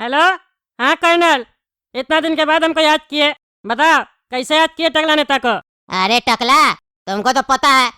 Hello. हाँ colonel, इतना दिन के बाद हमको याद किए। बताओ कैसे याद किए टकला नेता को? अरे टकला, तुमको तो पता है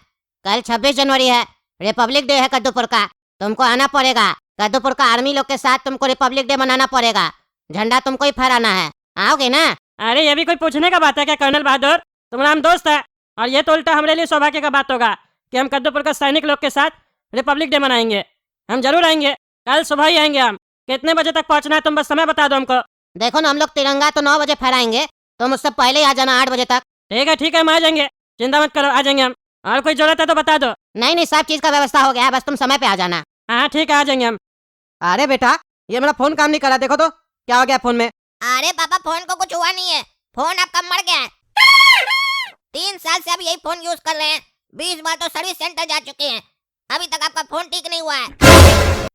कल 26 जनवरी है, रिपब्लिक डे है कद्दूपुर का। तुमको आना पड़ेगा। कद्दूपुर का आर्मी लोग के साथ तुमको रिपब्लिक डे मनाना पड़ेगा। झंडा तुमको ही फहराना है। आओगे ना? अरे ये भी कोई पूछने का बात है क्या कर्नल बहादुर? तुम्हारा हम दोस्त है और ये तो उल्टा हमारे लिए सौभाग्य का बात होगा कि हम कद्दूपुर का सैनिक लोग के साथ रिपब्लिक डे मनाएंगे। हम जरूर आएंगे, कल सुबह ही आएंगे। हम कितने बजे तक पहुंचना है तुम बस समय बता दो हमको। देखो ना, हम लोग तिरंगा तो 9 बजे फहराएंगे, तुम उससे पहले ही आ जाना 8 बजे तक। ठीक है हम आ जाएंगे, चिंता मत करो, आ जाएंगे हम। और कोई जरूरत है तो बता दो। नहीं, सब चीज का व्यवस्था हो गया है, बस तुम समय पे आ जाना। हाँ ठीक है, आ जाएंगे हम। अरे बेटा, ये मेरा फोन काम नहीं कर रहा, देखो तो क्या हो गया फोन में। अरे पापा, फोन को कुछ हुआ नहीं है, फोन आपका मर गया है। 3 साल से आप यही फोन यूज कर रहे हैं, 20 बार तो सर्विस सेंटर जा चुके हैं, अभी तक आपका फोन ठीक नहीं हुआ है।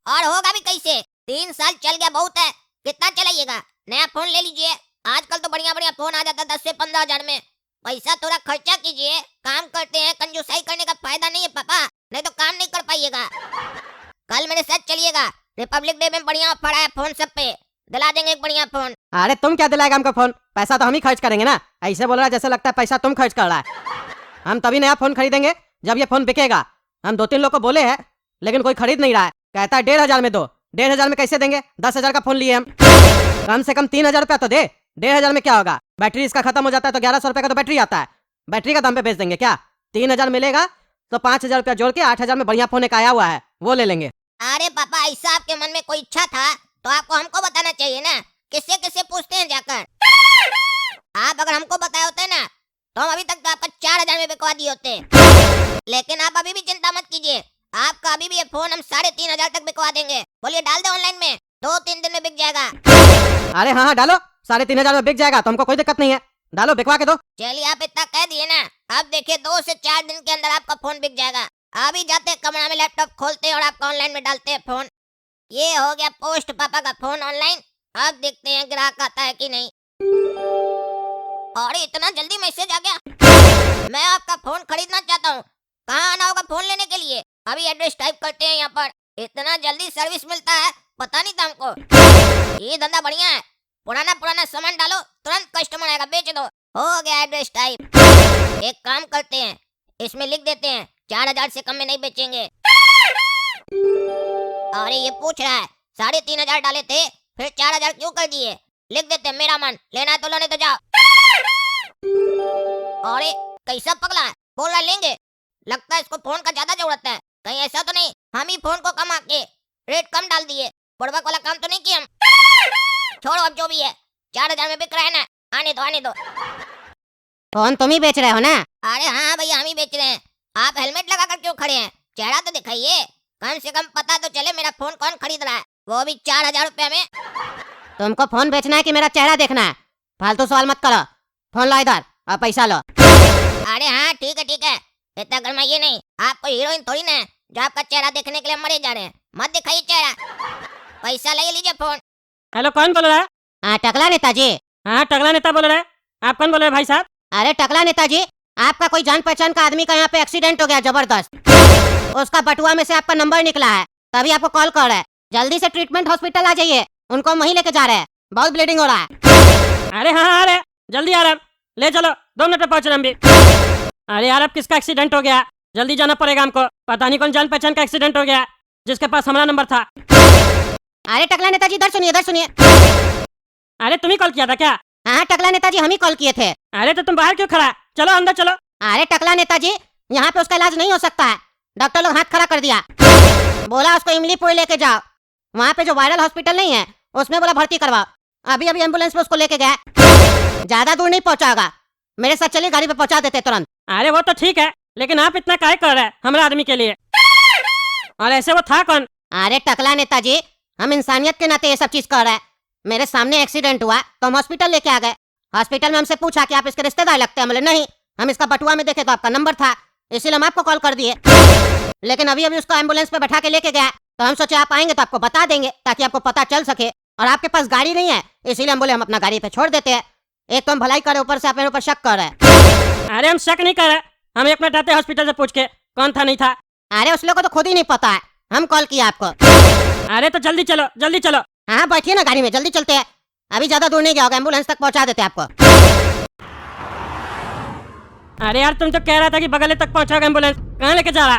और होगा भी कैसे? 3 साल चल गया, बहुत है। कितना चलाइएगा? नया फोन ले लीजिए, आजकल तो बढ़िया बढ़िया फोन आ जाता 10 से 15 हजार में। पैसा थोड़ा खर्चा कीजिए, काम करते हैं, कंजूसाई करने का फायदा नहीं है पापा, नहीं तो काम नहीं कर पाइएगा। कल मेरे साथ चलिएगा, रिपब्लिक डे में बढ़िया ऑफर आया फोन सब पे, दिला देंगे एक बढ़िया फोन। अरे तुम क्या दिलाएगा हमको फोन? पैसा तो हम ही खर्च करेंगे ना। ऐसे बोल रहा है जैसे लगता है पैसा तुम खर्च कर रहा है। हम तभी नया फोन खरीदेंगे जब ये फोन बिकेगा। हम 2-3 लोग को बोले हैं, लेकिन कोई खरीद नहीं रहा है। कहता है 1500 में दो। 1500 में कैसे देंगे? 10,000 का फोन लिए हम, कम से कम 3,000 रुपया तो दे। 1500 में क्या होगा? बैटरी इसका खत्म हो जाता है तो 1100 रुपये का तो बैटरी आता है। बैटरी का दाम पे बेच देंगे क्या? 3,000 मिलेगा तो 5,000 रुपया जोड़ के 8,000 में बढ़िया फोन एक आया हुआ है, वो ले लेंगे। अरे पापा, ऐसा आपके मन में कोई इच्छा था तो आपको हमको बताना चाहिए ना। किससे किससे पूछते हैं जाकर? आप अगर हमको बताए होते ना तो हम अभी तक तो आपका 4,000 में बिकवा दिए होते। लेकिन आप अभी भी चिंता मत कीजिए, आपका अभी भी ये फोन हम 3,500 तक बिकवा देंगे। बोलिए, डाल दे ऑनलाइन में, 2-3 दिन में बिक जाएगा। अरे हाँ डालो, 3,500 में बिक जाएगा, तो हमको कोई दिक्कत नहीं है। डालो, बिकवा के दो। चलिए, आप इतना कह दिए ना, अब देखिए 2 से 4 दिन के अंदर आपका फोन बिक जाएगा। अभी जाते कमरा में लैपटॉप खोलते हैं और आपका ऑनलाइन में डालते हैं फोन। ये हो गया पोस्ट पापा का फोन ऑनलाइन। अब देखते हैं ग्राहक आता है कि नहीं। अरे इतना जल्दी मैसेज आ गया। मैं आपका फोन खरीदना चाहता हूँ, कहाँ आना होगा फोन लेने के लिए? अभी एड्रेस टाइप करते हैं यहाँ पर। इतना जल्दी सर्विस मिलता है, पता नहीं था हमको। ये धंधा बढ़िया है, पुराना सामान डालो, तुरंत कस्टमर आएगा, बेच दो। हो गया एड्रेस टाइप। एक काम करते हैं, इसमें लिख देते हैं 4,000 से कम में नहीं बेचेंगे। अरे ये पूछ रहा है 3,500 डाले थे, फिर 4,000 क्यों कर दिए? लिख देते हैं मेरा मन, लेना है तो लेने तो जाओ। अरे कैसा पगला है, बोल रहा लेंगे। लगता है इसको फोन का ज्यादा जरूरत है। कहीं ऐसा तो नहीं हम ही फोन को कम आके रेट कम डाल दिए? बुड़बक वाला काम तो नहीं किया हम? छोड़ो, अब जो भी है 4,000 में बिक रहा है ना, आने दो। फोन तुम ही बेच रहे हो ना? अरे हाँ भैया, हम ही बेच रहे हैं। आप हेलमेट लगा कर क्यों खड़े हैं? चेहरा तो दिखाइए, कम से कम पता तो चले मेरा फोन कौन खरीद रहा है, वो भी 4,000 रुपया में। तुमको फोन बेचना है कि मेरा चेहरा देखना है? फालतू सवाल मत करो। फोन लो इधर और पैसा लो। अरे हाँ ठीक है, इतना गरमाइए नहीं। आप कोई हीरोइन थोड़ी ना है जो आपका चेहरा देखने के लिए मरे जा रहे हैं। मत दिखाइए चेहरा, पैसा ले लीजिए फोन। हेलो, कौन बोल रहा है? हाँ टकला नेताजी। हाँ टकला नेता बोल रहे हैं। आप कौन बोल रहे हैं भाई साहब? अरे टकला नेताजी, आपका कोई जान पहचान का आदमी का यहाँ पे एक्सीडेंट हो गया जबरदस्त। उसका बटुआ में से आपका नंबर निकला है, तभी आपको कॉल कर रहा है। जल्दी से ट्रीटमेंट हॉस्पिटल आ जाइए, उनको वहीं लेके जा रहे हैं, बहुत ब्लीडिंग हो रहा है। अरे हाँ, अरे जल्दी आ रहा, ले चलो, 2 मिनट में पहुंच रहे हम भी। अरे यार, अब किसका एक्सीडेंट हो गया? जल्दी जाना पड़ेगा हमको। पता नहीं कौन जान पहचान का एक्सीडेंट हो गया जिसके पास हमारा नंबर था। अरे टकला नेताजी, इधर सुनिए। अरे तुम ही कॉल किया था क्या? हाँ टकला नेताजी, हम ही कॉल किए थे। अरे तो तुम बाहर क्यों खड़ा? चलो अंदर चलो। अरे टकला नेताजी, यहाँ पे उसका इलाज नहीं हो सकता है, डॉक्टर लोग हाथ खड़ा कर दिया। बोला उसको इमलीपुर लेके जाओ, वहाँ पे जो वायरल हॉस्पिटल नहीं है उसमें बोला भर्ती करवाओ। अभी एम्बुलेंस में उसको लेके गया, ज्यादा दूर नहीं पहुँचाओगा, मेरे साथ चलिए, गाड़ी पे पहुँचा देते तुरंत। अरे वो तो ठीक है, लेकिन आप इतना काहे कर रहे हैं हमारे आदमी के लिए? और ऐसे वो था कौन? अरे टकला नेताजी, हम इंसानियत के नाते ये सब चीज कर रहे हैं। मेरे सामने एक्सीडेंट हुआ तो हम हॉस्पिटल लेके आ गए। हॉस्पिटल में हमसे पूछा कि आप इसके रिश्तेदार लगते हैं। बोले नहीं, हम इसका बटुआ में देखे तो आपका नंबर था, इसीलिए हम आपको कॉल कर दिए। लेकिन अभी उसको एम्बुलेंस पे बैठा के लेके गया, तो हम सोचे आप आएंगे तो आपको बता देंगे, ताकि आपको पता चल सके। और आपके पास गाड़ी नहीं है, इसीलिए हम बोले हम अपना गाड़ी पे छोड़ देते हैं। एक तो हम भलाई करे, ऊपर से आप मेरे ऊपर शक कर रहे हैं। अरे हम शक नहीं कर रहे, हम 1 मिनट आते हॉस्पिटल से पूछ के कौन था नहीं था। अरे उस लोग को तो खुद ही नहीं पता है, हम कॉल किया आपको। अरे तो जल्दी चलो। हाँ बैठिए ना गाड़ी में, जल्दी चलते हैं। अभी ज्यादा दूर नहीं गया होगा, एम्बुलेंस तक पहुंचा देते हैं आपको। अरे यार तुम तो कह रहा था कि बगल तक पहुंचाओगे एम्बुलेंस, कहाँ लेके जा रहा?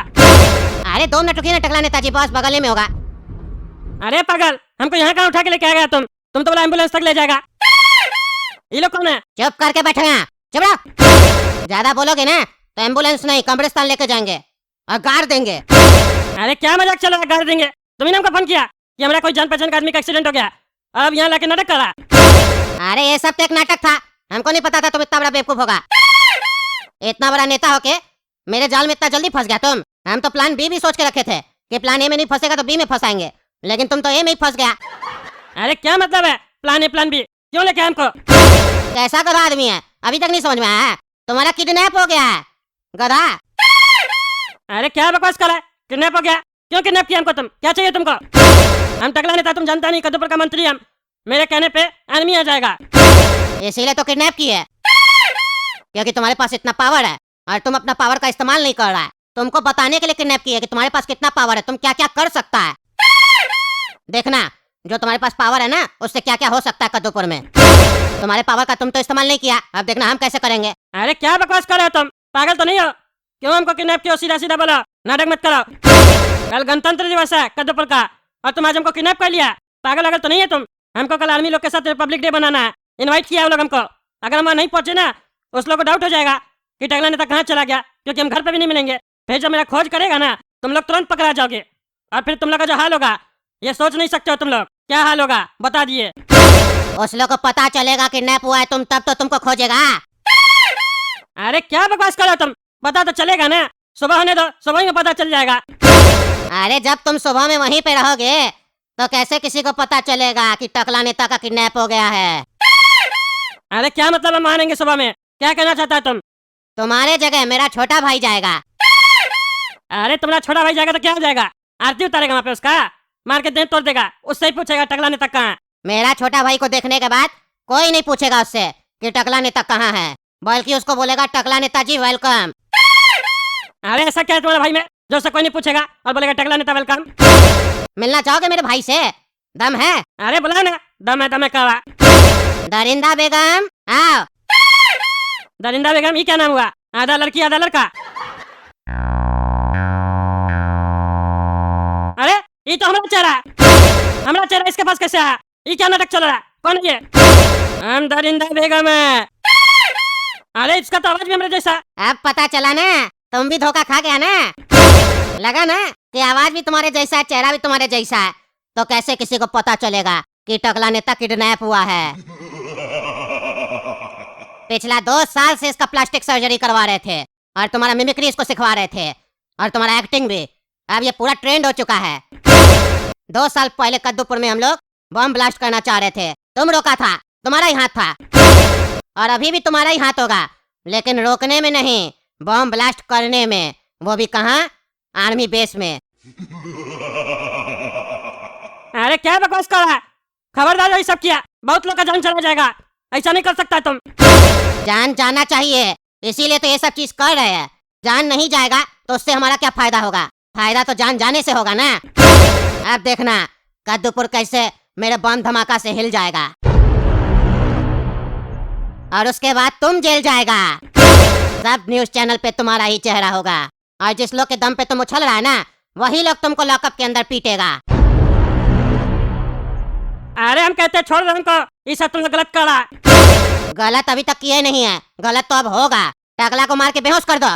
अरे 2 मिनट रुकिए ना टकला नेताजी, बस बगल में होगा। अरे पागल, हमको यहाँ कहाँ उठा के लेके आ गया तुम तो बोला एम्बुलेंस तक ले जाएगा। ये लोग कौन है? चुप करके बैठे हैं, चुप रहो। ज्यादा बोलोगे ना तो एम्बुलेंस नहीं कब्रिस्तान लेके जाएंगे और गाड़ देंगे। अरे क्या मजाक चल रहा है, गाड़ देंगे? तुम्ही ने हमको फोन किया कि हमारा कोई जान पहचान का आदमी का एक्सीडेंट हो गया, अब यहाँ लाके नाटक कर रहा। अरे ये सब तो एक नाटक था, हमको नहीं पता था तुम इतना बड़ा बेवकूफ होगा। इतना बड़ा नेता होके मेरे जाल में इतना जल्दी फंस गया तुम। हम तो प्लान बी भी सोच के रखे थे कि प्लान ए में नहीं फंसेगा तो बी में फंसाएंगे, लेकिन तुम तो ए में ही फंस गया। अरे क्या मतलब है प्लान ए प्लान बी, क्यों लेके हमको? कैसा गधा आदमी है, अभी तक नहीं समझ में आया? तुम्हारा किडनैप हो गया है गधा। अरे क्या बकवास कर रहा है, किडनैप हो गया? क्यों किडनैप किया हमको? तुम क्या चाहिए तुमको? हम टकला नेता, तुम जानता नहीं, कद्दूपुर का मंत्री हम, मेरे कहने पे आदमी आ जाएगा। इसीलिए तो किडनैप की है, क्योंकि तुम्हारे पास इतना पावर है और तुम अपना पावर का इस्तेमाल नहीं कर रहा है। तुमको बताने के लिए किडनैप की है कि तुम्हारे पास कितना पावर है, तुम क्या क्या कर सकता है। देखना जो तुम्हारे पास पावर है ना, उससे क्या क्या हो सकता है कद्दूपुर में। तुम्हारे पावर का तुम तो इस्तेमाल नहीं किया, अब देखना हम कैसे करेंगे। अरे क्या बकवास कर रहे हो तुम, पागल तो नहीं हो? क्यों हमको किडनैप किया? सीधा सीधा बोलो, नाटक मत करो। कल गणतंत्र दिवस है कद्दूपुर का और तुम आज हमको किडनैप कर लिया, पागल अगल तो नहीं है तुम? हमको कल आर्मी लोग के साथ रिपब्लिक डे बनाना है, इनवाइट किया है वो लोग हमको। अगर हम वहाँ नहीं पहुंचे ना, उस लोग को डाउट हो जाएगा कि टकला नेता कहाँ चला गया, क्योंकि हम घर पे भी नहीं मिलेंगे। फिर जब मेरा खोज करेगा ना, तुम लोग तुरंत पकड़ा जाओगे और फिर तुम लोग का जो हाल होगा ये सोच नहीं सकते हो तुम लोग। क्या हाल होगा बता दिए। उस लोग को पता चलेगा किडनैप हुआ है तुम, तब तो तुमको खोजेगा। अरे क्या बकवास कर रहे हो तुम, पता तो चलेगा ना, सुबह होने दो, सुबह ही में पता चल जाएगा। अरे जब तुम सुबह में वहीं पे रहोगे तो कैसे किसी को पता चलेगा कि टकला नेता का किडनैप हो गया है। अरे क्या मतलब हम मानेंगे सुबह में, क्या कहना चाहता है तुम? तुम्हारे जगह मेरा छोटा भाई जाएगा। अरे तुम्हारा छोटा भाई जाएगा तो क्या हो जाएगा? आरती उतारेगा वहाँ पे उसका, मार के देह तोड़ देगा, उससे ही पूछेगा टकला नेता कहाँ है। मेरा छोटा भाई को देखने के बाद कोई नहीं पूछेगा उससे कि टकला नेता कहाँ है, बल्कि उसको बोलेगा टकला नेताजी वेलकम। अरे ऐसा क्या है तुम्हारे भाई में जो उससे कोई नहीं पूछेगा और बोलेगा टकला नेता वेलकम? मिलना चाहोगे मेरे भाई से? दम है? अरे बोला ना, दम है कहा। दरिंदा बेगम आओ। दरिंदा बेगम, ये क्या नाम हुआ? आधा लड़की आधा लड़का। अरे ये तो हमारा चेहरा है, हमारा चेहरा इसके पास कैसे आया? ये क्या नाटक चल रहा है, कौन है ये? हम दरिंदा बेगम है। अरे इसका तो आवाज भी हमारे जैसा। अब पता चला ना, तुम भी धोखा खा गया ना। लगा ना कि आवाज भी तुम्हारे जैसा है, चेहरा भी तुम्हारे जैसा है, तो कैसे किसी को पता चलेगा कि टकला नेता किडनैप हुआ है। पिछला 2 साल से इसका प्लास्टिक सर्जरी करवा रहे थे और तुम्हारा मिमिक्री इसको सिखवा रहे थे और तुम्हारा एक्टिंग भी। अब ये पूरा ट्रेंड हो चुका है। 2 साल पहले कद्दूपुर में हम लोग बम ब्लास्ट करना चाह रहे थे, तुम रोका था, तुम्हारा ही हाथ था, और अभी भी तुम्हारा ही हाथ होगा, लेकिन रोकने में नहीं, बम ब्लास्ट करने में, वो भी कहाँ? आर्मी बेस में। अरे क्या बकवास कर रहा है, खबरदार ये सब किया बहुत लोग का जान चला जाएगा, ऐसा नहीं कर सकता तुम। जान जाना चाहिए, इसीलिए तो ये सब चीज कर रहे हैं। जान नहीं जाएगा तो उससे हमारा क्या फायदा होगा? फायदा तो जान जाने से होगा ना। अब देखना कद्दूपुर कैसे मेरे बम धमाका से हिल जाएगा और उसके बाद तुम जेल जाएगा। सब न्यूज चैनल पे तुम्हारा ही चेहरा होगा और जिस लोग के दम पे तुम उछल रहा है ना, वही लोग तुमको लॉकअप के अंदर पीटेगा। अरे हम कहते हैं छोड़ दो हमको, ये सब तुम लोग गलत कर रहा है। गलत अभी तक किए नहीं है, गलत तो अब होगा। टकला को मार के बेहोश कर दो।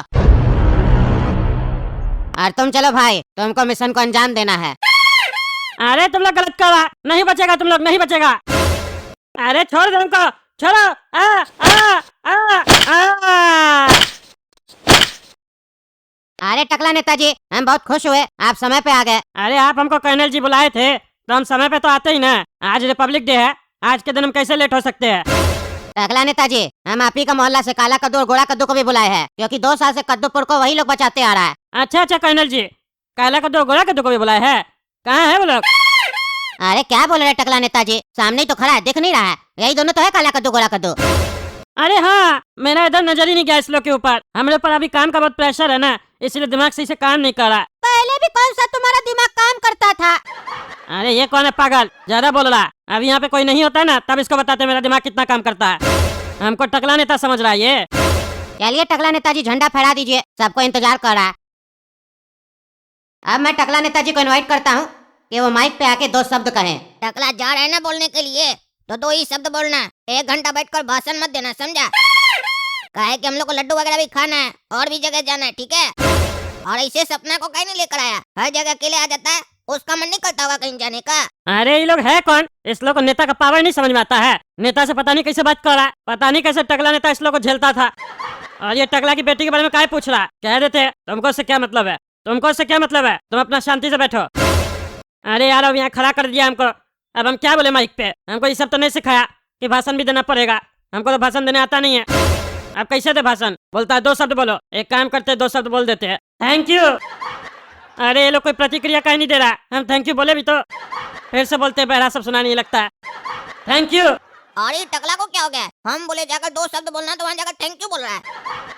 और तुम चलो भाई, तुमको मिशन को अंजाम देना है। अरे तुम लोग गलत कर रहा है, नहीं बचेगा, तुम लोग नहीं बचेगा। अरे छोड़ दो हमको, छोड़ो। आ, आ, आ, आ। अरे टकला नेताजी, हम बहुत खुश हुए आप समय पे आ गए। अरे आप हमको कर्नल जी बुलाए थे तो हम समय पे तो आते ही ना। आज रिपब्लिक डे है, आज के दिन हम कैसे लेट हो सकते हैं? टकला नेताजी, हम आप ही का मोहल्ला से काला कद्दू और गोरा कद्दू को भी बुलाए हैं, क्योंकि 2 साल से कद्दूपुर को वही लोग बचाते आ रहा है। अच्छा अच्छा कर्नल जी, काला कद्दू गोरा कद्दू को भी बुलाए है, कहाँ है वो लोग? अरे क्या बोल रहे टकला नेताजी, सामने ही तो खड़ा है, दिख नहीं रहा है? यही दोनों तो है काला कद्दू गोरा कद्दू। अरे हाँ, मेरा इधर नजर ही नहीं गया इस लोग के ऊपर। हमारे ऊपर अभी काम का बहुत प्रेशर है ना, इसलिए दिमाग सही से काम नहीं कर रहा। पहले भी कौन सा तुम्हारा दिमाग काम करता था? अरे ये कौन है पागल, ज्यादा बोल रहा। अभी यहाँ पे कोई नहीं होता ना, तब इसको बताते मेरा दिमाग कितना काम करता है। हमको टकला नेता समझ रहा है ये। चलिए टकला नेताजी, झंडा फहरा दीजिए, सबको इंतजार कर रहा है। अब मैं टकला नेताजी को इनवाइट करता हूँ कि वो माइक पे आके 2 शब्द कहें। टकला जा रहा है ना बोलने के लिए, तो 2 ही शब्द बोलना। 1 घंटा बैठकर भाषण मत देना, समझा? काहे कि हम लोग को लड्डू वगैरह भी खाना है और भी जगह जाना है, ठीक है? और ऐसे सपना को कहीं नहीं लेकर आया, हर जगह अकेले आ जाता है, उसका मन नहीं करता होगा कहीं जाने का। अरे ये लोग है कौन? इस लोग को नेता का पावर नहीं समझ में आता है। नेता से पता नहीं कैसे बात कर रहा है, पता नहीं कैसे टकला नेता इस लोग को झेलता था। और ये टकला की बेटी के बारे में काहे पूछ रहा है? कह देते तुमको इससे क्या मतलब है, तुमको इससे क्या मतलब है, तुम अपना शांति से बैठो। अरे यार अब यहाँ खड़ा कर दिया हमको, अब हम क्या बोले माइक पे? हमको ये सब तो नहीं सिखाया कि भाषण भी देना पड़ेगा, हमको तो भाषण देने आता नहीं है। अब कैसे दे भाषण? बोलता है 2 शब्द बोलो। एक काम करते 2 शब्द बोल देते हैं, थैंक यू। अरे ये लोग कोई प्रतिक्रिया कहीं नहीं दे रहा। हम थैंक यू बोले भी तो फिर से बोलते हैं, बहरा सब सुना नहीं लगता है। Thank you. और ये टकला को क्या हो गया? हम बोले जाकर 2 शब्द बोलना, तो वहाँ जाकर थैंक यू बोल रहा है।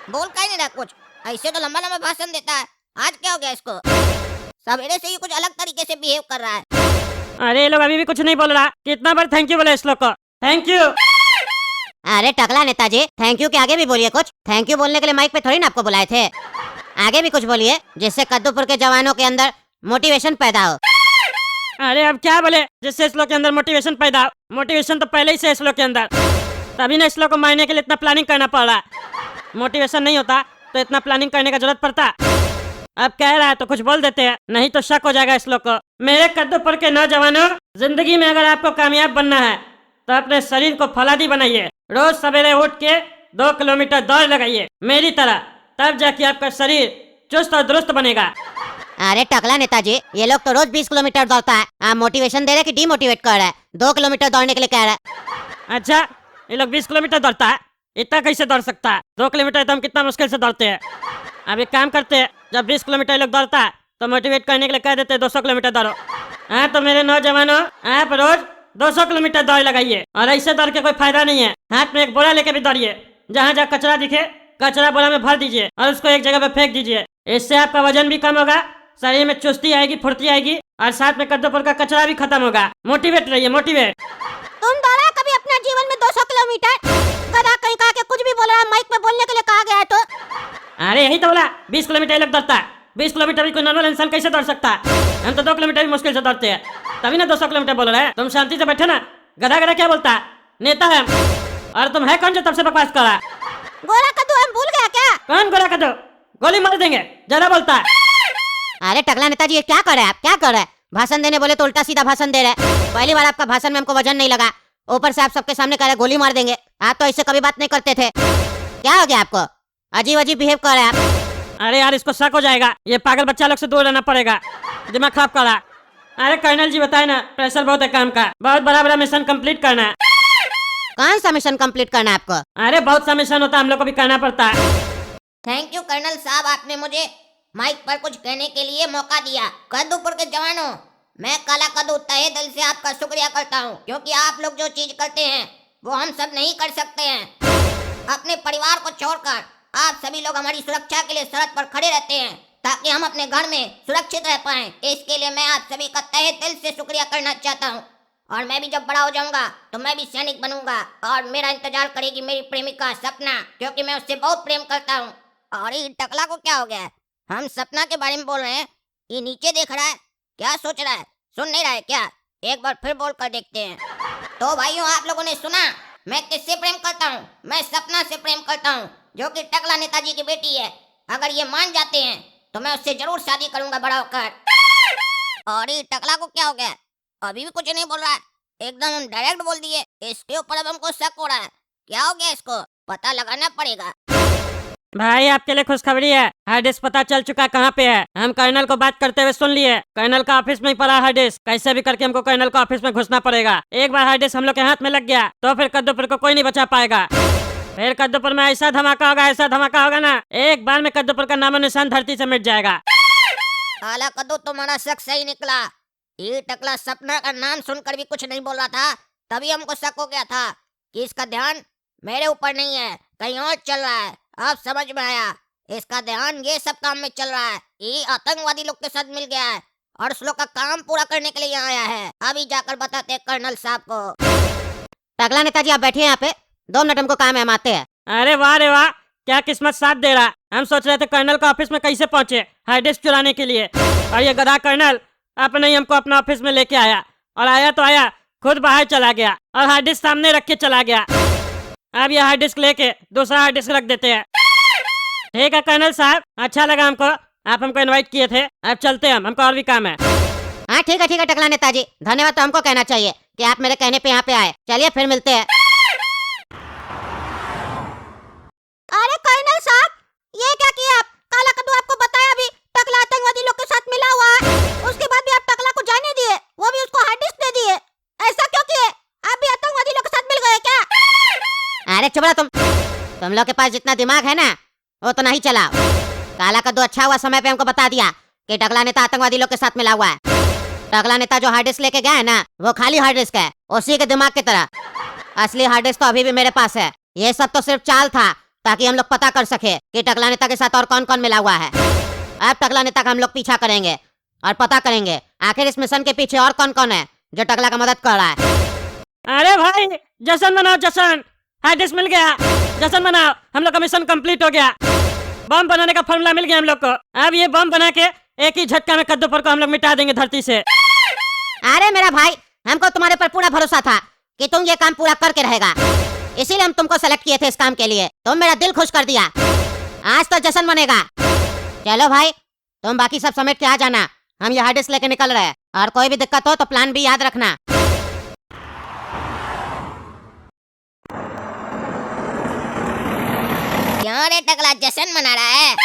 बोल का ही नहीं रहा कुछ, ऐसे तो लंबा लंबा भाषण देता है। आज क्या हो गया इसको? सवेरे से ही कुछ अलग तरीके से बिहेव कर रहा है। अरे ये लोग अभी भी कुछ नहीं बोल रहा। कितना बार थैंक यू बोले इस लोग को? Thank you. अरे टकला नेताजी, थैंक यू के आगे भी बोलिए कुछ। थैंक यू बोलने के लिए माइक पे थोड़ी ना आपको बुलाए थे, आगे भी कुछ बोलिए जिससे कद्दूपुर के जवानों के अंदर मोटिवेशन पैदा हो। अरे अब क्या बोले जिससे इस लोग के अंदर मोटिवेशन पैदा हो? मोटिवेशन तो पहले ही से इस लोग के अंदर, तभी ना इस लोग को मारने के लिए इतना प्लानिंग करना पड़ रहा है। मोटिवेशन नहीं होता तो इतना प्लानिंग करने का जरूरत पड़ता। अब कह रहा है तो कुछ बोल देते हैं, नहीं तो शक हो जाएगा इस लोग को। मेरे कद्दूपुर के नौजवानों, जिंदगी में अगर आपको कामयाब बनना है तो अपने शरीर को फौलादी बनाइए। रोज सवेरे उठ के 2 किलोमीटर दौड़ लगाइए मेरी तरह, तब जाके आपका शरीर चुस्त और दुरुस्त बनेगा। अरे टकला नेताजी, ये लोग तो रोज 20 किलोमीटर दौड़ता है, आप मोटिवेशन दे रहे कि डिमोटिवेट कर रहे हैं? 2 किलोमीटर दौड़ने के लिए कह रहे हैं। अच्छा ये लोग 20 किलोमीटर दौड़ता है, इतना कैसे दौड़ सकता है? 2 किलोमीटर तो हम कितना मुश्किल से दौड़ते हैं। अब एक काम करते हैं, जब 20 किलोमीटर ये लोग दौड़ता है तो मोटिवेट करने के लिए कह देते 200 किलोमीटर दौड़ो। हाँ तो मेरे नौजवानों, आप रोज 200 किलोमीटर दौड़ लगाइए। और ऐसे दौड़ के कोई फायदा नहीं है, हाथ में एक बोरा लेके भी दौड़िए। जहाँ जहाँ कचरा दिखे कचरा बोरा में भर दीजिए और उसको एक जगह पे फेंक दीजिए। इससे आपका वजन भी कम होगा, शरीर में चुस्ती आएगी, फुर्ती आएगी, और साथ में कद्दूपुर का कचरा भी खत्म होगा। मोटिवेट रहिए, मोटिवेट। तुम दौड़ा कभी अपने जीवन में 200 किलोमीटर? गधा कहीं का के कुछ भी बोल रहा, माइक में बोलने के लिए कहा गया है तो। अरे यही तो बोला 20 किलोमीटर ये लोग दौड़ता है। 20 किलोमीटर भी कोई नॉर्मल इंसान कैसे दौड़ सकता है? हम तो 2 किलोमीटर भी मुश्किल से दौड़ते हैं, तभी ना 200 किलोमीटर बोल रहे हैं। तुम शांति से बैठे ना, गधा गधा क्या बोलता है? नेता है हम। और तुम है कौन जो तब से बकवास कर रहा है? गोरा कद्दू हम भूल गया क्या? कौन गोरा कद्दू? गोली मार देंगे, ज्यादा बोलता है। अरे टकला नेताजी, ये क्या कर रहे हैं आप? क्या कर रहे हैं? भाषण देने बोले तो उल्टा सीधा भाषण दे रहे हैं। पहली बार आपका भाषण में हमको वजन नहीं लगा, ऊपर से आप सबके सामने कह रहे गोली मार देंगे। आप तो ऐसे कभी बात नहीं करते थे, क्या हो गया आपको? अजीब अजीब बिहेव कर रहे हैं आप। अरे यार इसको शक हो जाएगा, ये पागल बच्चा लोग से दूर रहना पड़ेगा, दिमाग खराब कर रहा है। अरे कर्नल जी बताए ना, प्रेशर बहुत है काम का, बहुत बड़ा बड़ा मिशन कंप्लीट करना है। कौन सा मिशन कंप्लीट करना है आपको? अरे बहुत सा मिशन होता है, हम लोग को भी करना पड़ता है। थैंक यू कर्नल साहब, आपने मुझे माइक पर कुछ कहने के लिए मौका दिया। कद्दूपुर के जवानों, मैं काला कद्दू तहे दिल से आपका शुक्रिया करता हूँ, क्योंकि आप लोग जो चीज करते हैं वो हम सब नहीं कर सकते हैं। अपने परिवार को छोड़कर आप सभी लोग हमारी सुरक्षा के लिए सड़क पर खड़े रहते हैं ताकि हम अपने घर में सुरक्षित रह पाएं। इसके लिए मैं आप सभी का तहे दिल से शुक्रिया करना चाहता हूँ। और मैं भी जब बड़ा हो जाऊंगा तो मैं भी सैनिक बनूंगा और मेरा इंतजार करेगी मेरी प्रेमिका सपना, क्योंकि मैं उससे बहुत प्रेम करता हूँ। और ये टकला को क्या हो गया है? हम सपना के बारे में बोल रहे हैं, ये नीचे देख रहा है, क्या सोच रहा है? सुन नहीं रहा है क्या? एक बार फिर बोल कर देखते हैं। तो भाइयों, आप लोगों ने सुना मैं किससे प्रेम करता हूँ? मैं सपना से प्रेम करता हूँ, जो कि टकला नेताजी की बेटी है। अगर ये मान जाते हैं तो मैं उससे जरूर शादी करूंगा बड़ा होकर। और ये टकला को क्या हो गया? अभी भी कुछ नहीं बोल रहा है, एकदम डायरेक्ट बोल दिए। इसके ऊपर अब हमको शक हो रहा है, क्या हो गया इसको? पता लगाना पड़ेगा। भाई आपके लिए खुशखबरी है, हार्ड डिस्क पता चल चुका है कहाँ पे है। हम कर्नल को बात करते हुए सुन लिए, कर्नल का ऑफिस में ही पड़ा हार्ड डिस्क। कैसे भी करके हमको कर्नल का ऑफिस में घुसना पड़ेगा। एक बार हार्ड डिस्क हम लोग के हाथ में लग गया तो फिर कद्दूपुर को कोई नहीं बचा पाएगा। फिर कद्दूपुर में ऐसा धमाका होगा, ऐसा धमाका होगा ना, एक बार में कद्दूपुर का नामो निशान धरती से मिट जाएगा। काला कद्दू, तुम्हारा शक सही निकला। ये टकला सपना का नाम सुनकर भी कुछ नहीं बोल रहा था, तभी हमको शक हो गया था कि इसका ध्यान मेरे ऊपर नहीं है, कहीं और चल रहा है। अब समझ में आया, इसका ध्यान ये सब काम में चल रहा है। ये आतंकवादी लोग के साथ मिल गया है और उस लोग का काम पूरा करने के लिए यहाँ आया है। अभी जाकर बताते हैं कर्नल साहब को। टकला नेताजी आप बैठिए यहाँ पे, 2 मिनट हमको काम है, हम आते हैं। अरे वाह रे वाह, क्या किस्मत साथ दे रहा। हम सोच रहे थे कर्नल का ऑफिस में कैसे पहुंचे हार्ड डिस्क चुराने के लिए, और ये गधा कर्नल अपने ही हमको अपना ऑफिस में लेके आया, और आया तो आया, खुद बाहर चला गया और हार्ड डिस्क सामने रख के चला गया। अब ये हार्ड डिस्क लेके दूसरा हार्ड डिस्क रख देते हैं। ठीक है कर्नल साहब, अच्छा लगा हमको, आप हमको इनवाइट किए थे। अब चलते हैं, हमको और भी काम है। हाँ ठीक है टकला नेताजी, धन्यवाद तो हमको कहना चाहिए कि आप मेरे कहने पे यहाँ पे आए। चलिए फिर मिलते हैं। अरे कर्नल साहब, ये क्या किया आप? काला कद्दू आपको बताया अभी टकला आतंकवादी लोग के साथ मिला हुआ है, उसके बाद भी आप टकला को जाने दिए, वो भी उसको हार्ड डिस्क दे दिए। ऐसा क्यों किए? आप भी आतंकवादी लोग के साथ मिल गए क्या? अरे चुप रहो तुम लोग के पास जितना दिमाग है ना वो तो नहीं चलाओ। काला कद्दू अच्छा हुआ समय पे हमको बता दिया कि टकला नेता आतंकवादी लोग के साथ मिला हुआ है। टकला नेता जो हार्ड डिस्क लेके गया है ना, वो खाली हार्ड डिस्क है, उसी के दिमाग की तरह। असली हार्ड डिस्क तो अभी भी मेरे पास है। ये सब तो सिर्फ चाल था ताकि हम लोग पता कर सके कि टकला नेता के साथ और कौन कौन मिला हुआ है। अब टकला नेता का हम लोग पीछा करेंगे और पता करेंगे आखिर इस मिशन के पीछे और कौन कौन है जो टकला का मदद कर रहा है। अरे भाई जश्न मनाओ, जश्न, हार्ड डिस्क मिल गया, जश्न मनाओ, हम लोग का मिशन कंप्लीट हो गया। बम बनाने का फॉर्मूला मिल गया हम लोग को। अब ये बम बना के एक ही झटका में कद्दूपुर को हम लोग मिटा देंगे धरती से। अरे मेरा भाई, हमको तुम्हारे पर पूरा भरोसा था कि तुम ये काम पूरा करके रहेगा, इसीलिए हम तुमको सेलेक्ट किए थे इस काम के लिए। तुम मेरा दिल खुश कर दिया, आज तो जश्न मनेगा। चलो भाई, तुम बाकी सब समेट के आ जाना, हम ये हार्ड डिस्क लेके निकल रहे हैं, और कोई भी दिक्कत हो तो प्लान भी याद रखना। क्यों रे टकला जश्न मना रहा है?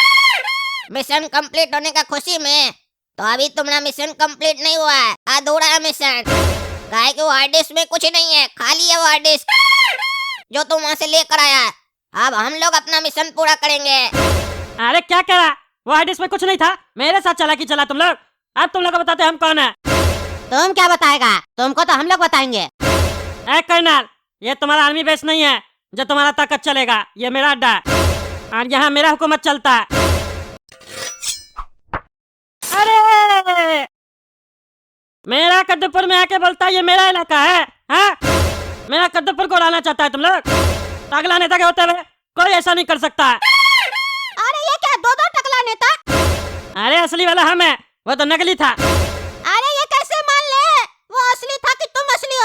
मिशन कंप्लीट होने का खुशी में? तो अभी तुम्हारा मिशन कंप्लीट नहीं हुआ है, अधूरा है मिशन। काहे कि वो हार्ड डिस्क में कुछ नहीं है, खाली है वो हार्ड डिस्क जो तुम वहाँ से लेकर आया है। अब हम लोग अपना मिशन पूरा करेंगे। अरे क्या करा, वो हार्ड डिस्क में कुछ नहीं था, मेरे साथ चला कि चला तुम लोग। अब तुम लोग को बताते हम कौन है। तुम क्या बताएगा? तुमको तो हम लोग बताएंगे। ए कर्नल, ये तुम्हारा आर्मी बेस नहीं है जो तुम्हारा ताकत चलेगा, ये मेरा अड्डा है और यहाँ मेरा हुकूमत चलता है। अरे मेरा कद्दूपुर में आके बोलता है ये मेरा इलाका है, हाँ? मेरा कद्दूपुर को उड़ाना चाहता है तुम लोग? टकला नेता के होते हुए कोई ऐसा नहीं कर सकता है। अरे ये क्या, दो टकला नेता? अरे असली वाला हम है, वो तो नकली था। अरे ये कैसे मान ले वो असली था कि तुम असली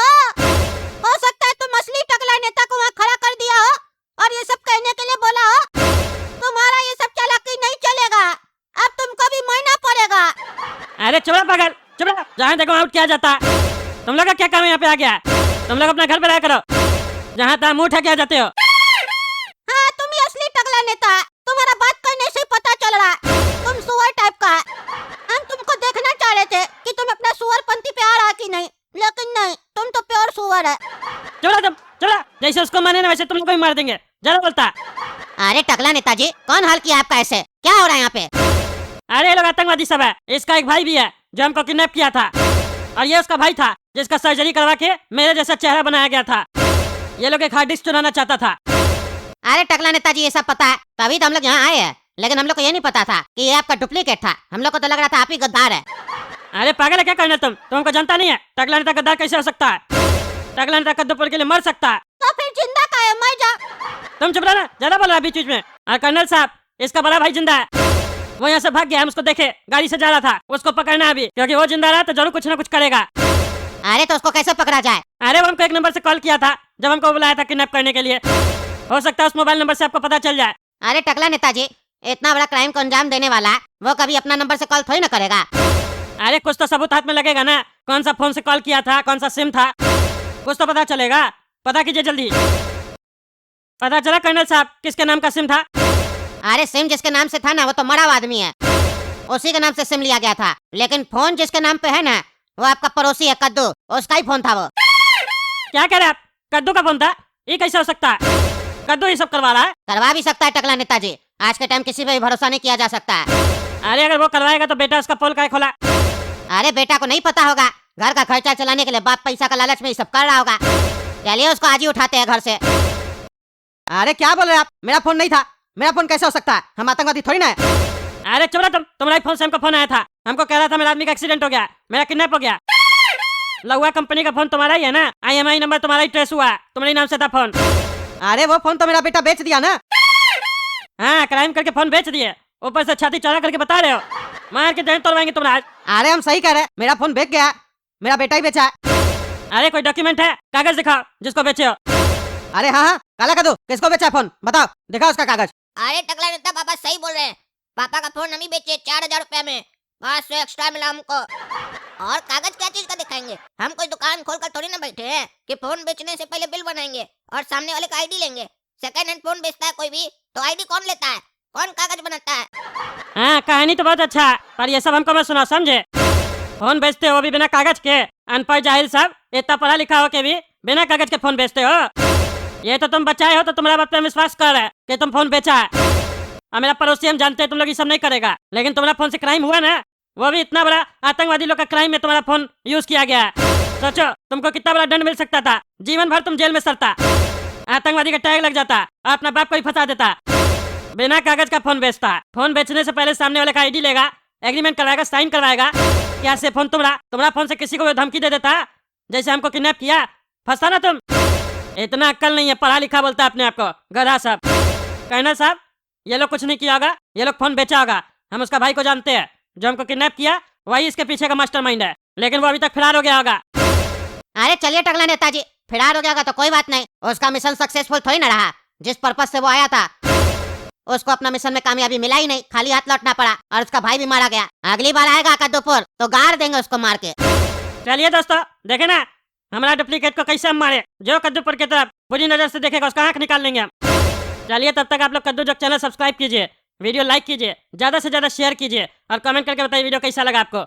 हो सकता है तुम असली टकला नेता को वहाँ खड़ा कर दिया हो और ये सब कहने के लिए बोला हो। तुम्हारा ये सब चालाकी नहीं चलेगा, अब तुमको भी मरना पड़ेगा। अरे चुप रहो पागल, चुप रहो, जहाँ देखो आउट किया जाता है। तुम लोग का क्या काम है यहाँ पे आ गया? तुम लोग अपना घर पे रहा करो, जहाँ तहाँ मुँह उठा के आ जाते हो। हाँ तुम ही असली टकला नेता, तुम्हारा बात करने से पता चल रहा है तुम सुअर टाइप का है। हम तुमको देखना चाह रहे थे कि तुम अपना सुअरपंथी पे आ रहा कि नहीं, लेकिन नहीं, तुम तो प्योर सुअर है। चुप रहो तुम, चुप रहो, जैसे उसको माने ना वैसे तुम लोग को भी मार देंगे, जरा बोलता। अरे टकला नेताजी, कौन हाल किया आपका ऐसे? क्या हो रहा है यहाँ पे? अरे ये लोग आतंकवादी सब है, इसका एक भाई भी है जो हमको किडनैप किया था, और ये उसका भाई था जिसका सर्जरी करवा के मेरे जैसा चेहरा बनाया गया था। ये लोग एक हार्ड डिस्क चुराना चाहता था। अरे टकला नेताजी, ये सब पता है, तभी तो हम लोग यहाँ आए हैं, लेकिन हम लोग को ये नहीं पता था कि ये आपका डुप्लीकेट था। हम लोग को तो लग रहा था आप ही गद्दार है। अरे पागल है क्या कर्नल तुम? तुमको जानता नहीं है टकला नेता गद्दार कैसे हो सकता है? टकला नेता कद्दूपुर के लिए मर सकता है। तो फिर जिंदा का है, मर जा। तुम चुप रहना, ज्यादा बोल रहा है बीच बीच में। और कर्नल साहब, इसका बड़ा भाई जिंदा है, वो यहाँ से भाग गया, हम उसको देखे गाड़ी से जा रहा था, उसको पकड़ना है अभी, क्योंकि वो जिंदा रहा तो जरूर कुछ ना कुछ करेगा। अरे तो उसको कैसे पकड़ा जाए? अरे वो हमको एक नंबर से कॉल किया था जब हमको बुलाया था किडनैप करने के लिए, हो सकता है उस मोबाइल नंबर से आपको पता चल जाए। अरे टकला नेताजी, इतना बड़ा क्राइम को अंजाम देने वाला वो कभी अपना नंबर से कॉल थोड़ी ना करेगा। अरे कुछ तो सबूत हाथ में लगेगा ना, कौन सा फोन से कॉल किया था, कौन सा सिम था, कुछ तो पता चलेगा। पता कीजिए जल्दी। पता चला कर्नल साहब किसके नाम का सिम था? अरे सिम जिसके नाम से था ना वो तो मरा हुआ आदमी है, उसी के नाम से सिम लिया गया था। लेकिन फोन जिसके नाम पे है ना वो आपका पड़ोसी है कद्दू, उसका ही फोन था वो। क्या कह रहे आप? कद्दू का फोन था? ये कैसे हो सकता है? कद्दू ये सब करवा रहा है? करवा भी सकता है टकला नेताजी, आज के टाइम किसी पे भी भरोसा नहीं किया जा सकता है। अरे अगर वो करवाएगा तो बेटा उसका पोल काहे खोला? अरे बेटा को नहीं पता होगा, घर का खर्चा चलाने के लिए बाप पैसा का लालच में ये सब कर रहा होगा। चलिए उसको आज ही उठाते हैं घर से। अरे क्या बोल रहे हैं आप? मेरा फोन नहीं था। मेरा फोन कैसे हो सकता है? हम आतंकवादी थोड़ी ना है। अरे चुप रहो तुम। तुम्हारे फोन से हमको फोन आया था। हमको कह रहा था मेरा आदमी का एक्सीडेंट हो गया, मेरा किडनैप हो गया। लहुआ कंपनी का फोन तुम्हारा ही है ना? IMI नंबर तुम्हारा ही ट्रेस हुआ, तुम्हारे नाम से था फोन। अरे वो फोन तो मेरा बेटा बेच दिया ना। हाँ, क्राइम करके फोन बेच दिए, ऊपर से छाती चौड़ा करके बता रहे हो। मार के जहन तोड़वाएंगे तुम्हारा। अरे हम सही कह रहे हैं, मेरा फोन बेच गया, मेरा बेटा ही बेचा है। अरे कोई डॉक्यूमेंट है? कागज दिखाओ जिसको बेचे हो। अरे हाँ हाँ, काला कदू, किसको बेचा है फोन? बताओ, दिखाओ उसका कागज। अरे टकला नेता, पापा सही बोल रहे हैं। पापा का फोन हम ही बेचे 4000 रुपए में, 500 एक्स्ट्रा मिला हमको। और कागज क्या चीज का दिखाएंगे? हम कोई दुकान खोल कर थोड़ी ना बैठे हैं कि फोन बेचने से पहले बिल बनाएंगे और सामने वाले का आईडी लेंगे। सेकंड हैंड फोन बेचता है कोई भी तो आईडी कौन लेता है, कौन कागज बनाता है? हाँ, कहानी तो बहुत अच्छा है, पर ये सब हमको मत सुना, समझे? फोन बेचते हो भी बिना कागज के। अनपढ़ जाहिल सब, इतना पढ़ा लिखा हो के भी बिना कागज के फोन बेचते हो। ये तो तुम बचाए हो तो तुम्हारा बात पे विश्वास कर रहे कि तुम फोन बेचा है। और मेरा पड़ोसी हम जानते हैं तुम लोग ये सब नहीं करेगा, लेकिन तुम्हारा फोन से क्राइम हुआ ना, वो भी इतना बड़ा आतंकवादी लोग का क्राइम में तुम्हारा फोन यूज किया गया है। सोचो तुमको कितना बड़ा दंड मिल सकता था, जीवन भर तुम जेल में सड़ता, आतंकवादी का टैग लग जाता और अपना बाप को ही फंसा देता। बिना कागज का फोन बेचता है। फोन बेचने से पहले सामने वाले का आईडी लेगा, एग्रीमेंट करवाएगा, साइन करवाएगा। क्या से फोन तुम्हारा फोन से किसी को धमकी दे देता, जैसे हमको किडनैप किया, फंसा ना तुम। इतना अक्ल नहीं है, पढ़ा लिखा बोलता है अपने आप को, गधा सब। कहना साहब, ये लोग कुछ नहीं किया होगा, ये लोग फोन बेचा होगा। हम उसका भाई को जानते हैं, जो हमको किडनैप किया वही इसके पीछे का मास्टरमाइंड है, लेकिन वो अभी तक फरार हो गया होगा। अरे चलिए टकला नेताजी, फरार हो गया तो कोई बात नहीं, उसका मिशन सक्सेसफुल थोड़ी ना रहा। जिस पर्पज से वो आया था उसको अपना मिशन में कामयाबी मिला ही नहीं, खाली हाथ लौटना पड़ा और उसका भाई भी मारा गया। अगली बार आएगा कद्दूपुर तो गाड़ देंगे उसको मार के। चलिए दोस्तों, देखे ना हमारा डुप्लीकेट को कैसे हम मारे। जो कद्दूपुर की तरफ बुरी नजर से देखेगा उसका आंख निकाल लेंगे हम। चलिए तब तक आप लोग कद्दू जोक चैनल सब्सक्राइब कीजिए, वीडियो लाइक कीजिए, ज्यादा से ज्यादा शेयर कीजिए और कमेंट करके बताइए वीडियो कैसा लगा आपको।